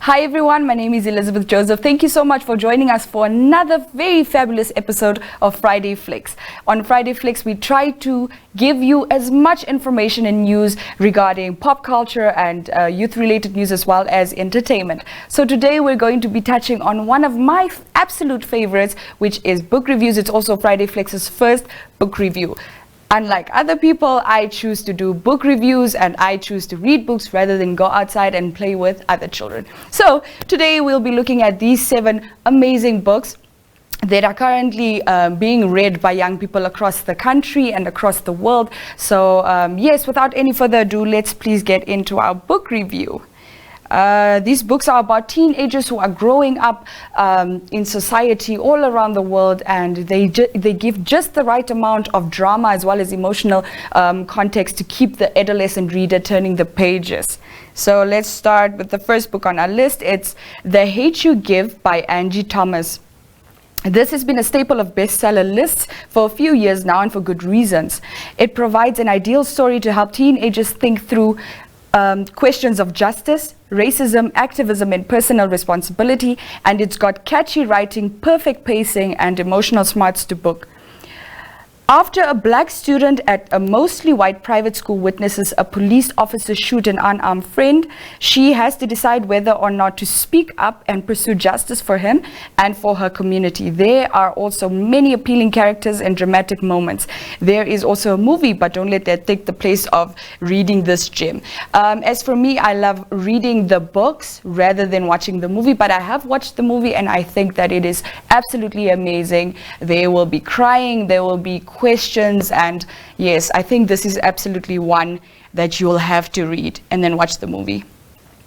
Hi everyone, my name is Elizabeth Joseph. Thank you so much for joining us for another very fabulous episode of Friday Flicks. On Friday Flicks, we try to give you as much information and news regarding pop culture and youth-related news as well as entertainment. So today we're going to be touching on one of my absolute favorites, which is book reviews. It's also Friday Flicks' first book review. Unlike other people, I choose to do book reviews and I choose to read books rather than go outside and play with other children. So today we'll be looking at these 7 amazing books that are currently being read by young people across the country and across the world. So yes, without any further ado, let's please get into our book review. These books are about teenagers who are growing up in society all around the world, and they give just the right amount of drama as well as emotional context to keep the adolescent reader turning the pages. So let's start with the first book on our list. It's The Hate U Give by Angie Thomas. This has been a staple of bestseller lists for a few years now, and for good reasons. It provides an ideal story to help teenagers think through questions of justice, racism, activism, and personal responsibility, and it's got catchy writing, perfect pacing, and emotional smarts to book. After a black student at a mostly white private school witnesses a police officer shoot an unarmed friend, she has to decide whether or not to speak up and pursue justice for him and for her community. There are also many appealing characters and dramatic moments. There is also a movie, but don't let that take the place of reading this gem. As for me, I love reading the books rather than watching the movie, but I have watched the movie and I think that it is absolutely amazing. There will be crying, there will be questions, and yes, I think this is absolutely one that you'll have to read and then watch the movie.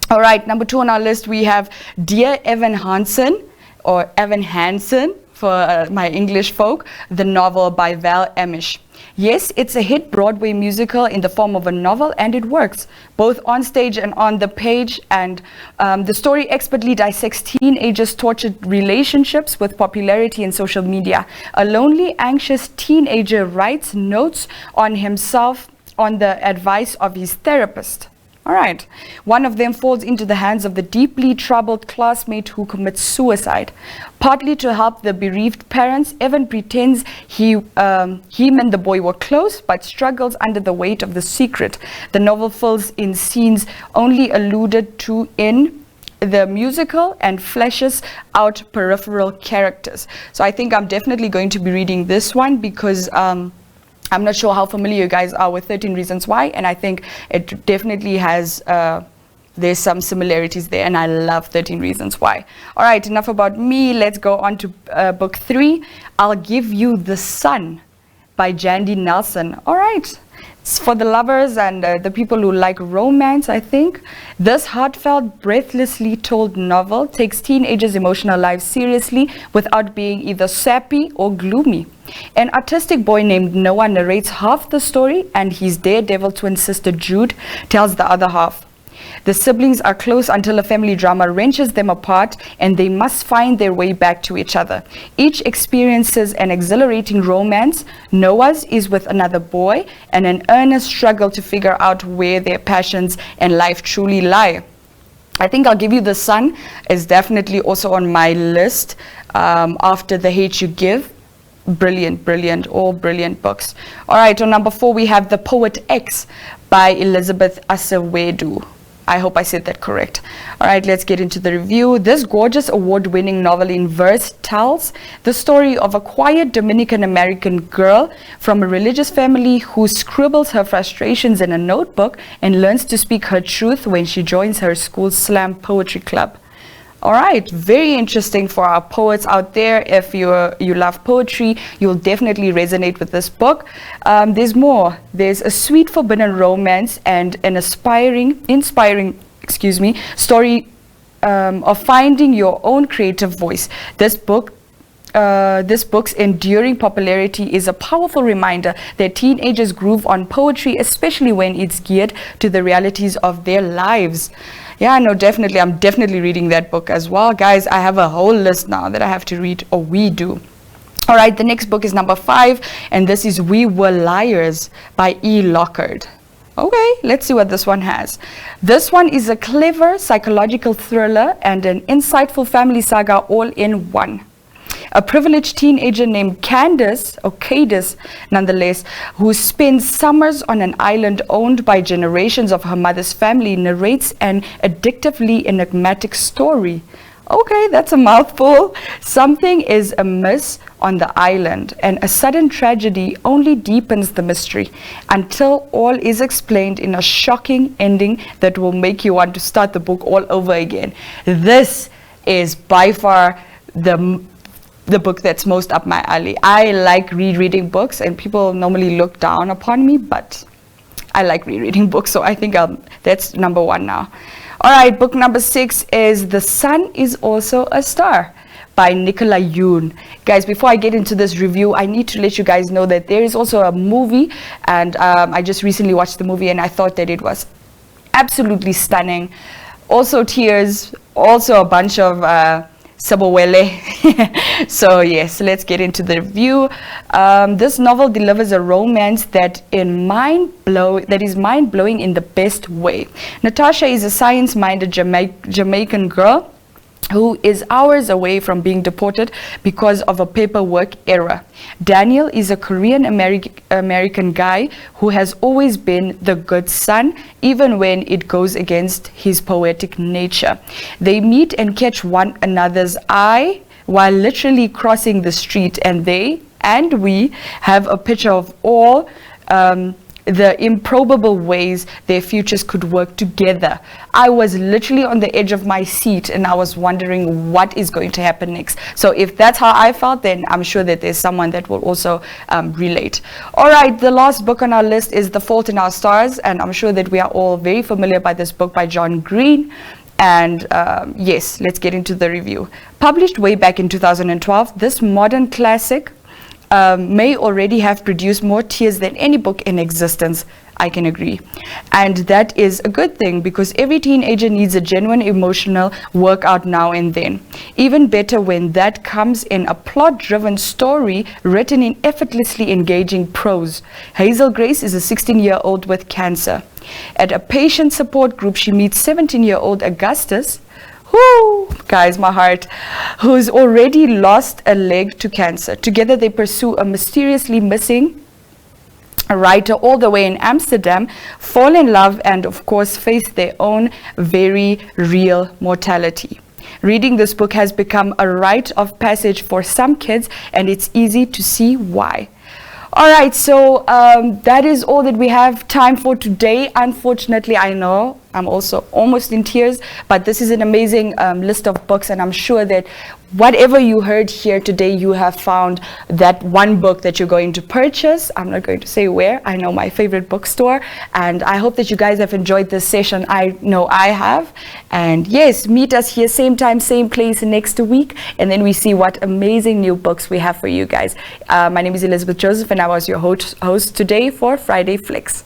All right, number 2 on our list, we have Dear Evan Hansen, or Evan Hansen for my English folk, the novel by Val Amish. Yes, it's a hit Broadway musical in the form of a novel, and it works, both on stage and on the page. And the story expertly dissects teenagers' tortured relationships with popularity and social media. A lonely, anxious teenager writes notes on himself on the advice of his therapist. All right. One of them falls into the hands of the deeply troubled classmate who commits suicide. Partly to help the bereaved parents, Evan pretends him and the boy were close, but struggles under the weight of the secret. The novel fills in scenes only alluded to in the musical and fleshes out peripheral characters. So I think I'm definitely going to be reading this one because I'm not sure how familiar you guys are with 13 Reasons Why, and I think it definitely has, there's some similarities there, and I love 13 Reasons Why. All right, enough about me. Let's go on to book 3, I'll Give You the Sun by Jandy Nelson. All right. It's for the lovers and the people who like romance, I think. This heartfelt, breathlessly told novel takes teenagers' emotional lives seriously without being either sappy or gloomy. An autistic boy named Noah narrates half the story, and his daredevil twin sister Jude tells the other half. The siblings are close until a family drama wrenches them apart, and they must find their way back to each other. Each experiences an exhilarating romance. Noah's is with another boy, and an earnest struggle to figure out where their passions and life truly lie. I think I'll Give You the Sun is definitely also on my list after The Hate U Give. Brilliant, all brilliant books. All right, on number 4 we have The Poet X by Elizabeth Asewedu. I hope I said that correct. All right, let's get into the review. This gorgeous award-winning novel in verse tells the story of a quiet Dominican-American girl from a religious family who scribbles her frustrations in a notebook and learns to speak her truth when she joins her school's slam poetry club. All right, very interesting for our poets out there. If you love poetry, you'll definitely resonate with this book. There's more. There's a sweet forbidden romance and an inspiring story of finding your own creative voice. This book's enduring popularity is a powerful reminder that teenagers groove on poetry, especially when it's geared to the realities of their lives. Yeah, no, definitely. I'm definitely reading that book as well. Guys, I have a whole list now that I have to read, or we do. All right, the next book is number 5, and this is We Were Liars by E. Lockhart. Okay, let's see what this one has. This one is a clever psychological thriller and an insightful family saga all in one. A privileged teenager named Candace, or Cadis nonetheless, who spends summers on an island owned by generations of her mother's family, narrates an addictively enigmatic story. Okay, that's a mouthful. Something is amiss on the island, and a sudden tragedy only deepens the mystery until all is explained in a shocking ending that will make you want to start the book all over again. This is by far the book that's most up my alley. I like rereading books, and people normally look down upon me, but I like rereading books, so I think that's number one now. All right, book number 6 is The Sun is Also a Star by Nicola Yoon. Guys, before I get into this review, I need to let you guys know that there is also a movie, and I just recently watched the movie, and I thought that it was absolutely stunning. Also tears, also a bunch of sabawele. So yes, let's get into the review. This novel delivers a romance that is mind-blowing in the best way. Natasha is a science-minded Jamaican girl who is hours away from being deported because of a paperwork error. Daniel is a Korean American guy who has always been the good son, even when it goes against his poetic nature. They meet and catch one another's eye while literally crossing the street, and they and we have a picture of all the improbable ways their futures could work together. I was literally on the edge of my seat, and I was wondering what is going to happen next. So if that's how I felt, then I'm sure that there's someone that will also relate. All right, the last book on our list is The Fault in Our Stars, and I'm sure that we are all very familiar by this book by John Green. And yes, let's get into the review. Published way back in 2012, this modern classic may already have produced more tears than any book in existence. I can agree. And that is a good thing, because every teenager needs a genuine emotional workout now and then. Even better when that comes in a plot-driven story written in effortlessly engaging prose. Hazel Grace is a 16-year-old with cancer. At a patient support group, she meets 17-year-old Augustus, guys, my heart, who's already lost a leg to cancer. Together they pursue a mysteriously missing writer all the way in Amsterdam, fall in love, and of course face their own very real mortality. Reading this book has become a rite of passage for some kids, and it's easy to see why. All right, so that is all that we have time for today. Unfortunately, I know I'm also almost in tears, but this is an amazing list of books, and I'm sure that whatever you heard here today, you have found that one book that you're going to purchase. I'm not going to say where. I know my favorite bookstore, and I hope that you guys have enjoyed this session. I know I have. And yes, meet us here same time, same place next week, and then we see what amazing new books we have for you guys. My name is Elizabeth Joseph, and I was your host today for Friday Flicks.